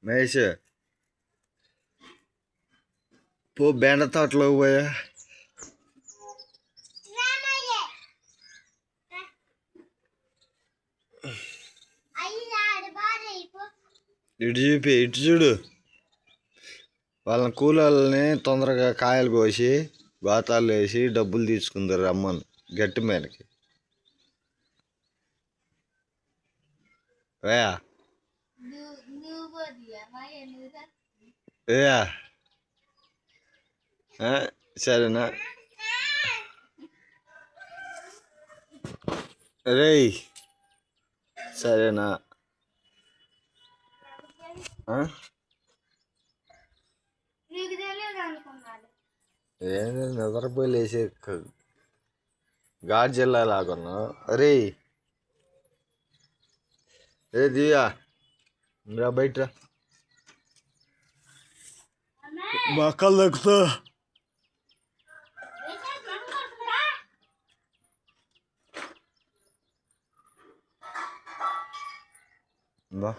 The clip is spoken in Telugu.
మహేష్ పో బెండ తోటలోకి పోయా ఇటు చూడు వాళ్ళని కూలీలని తొందరగా కాయలు కోసి గోతాలు వేసి డబ్బులు తీసుకుందరు రమ్మను గట్టి మీదకి వేయా వేయా సరేనా రేయ్ సరేనా ఏంది నిద్రపోయి లేచే గాడ్ జిల్లా లాగున్నావు అరే ఏ దివ్యా రా బయట మక్కలు దక్కుతా బా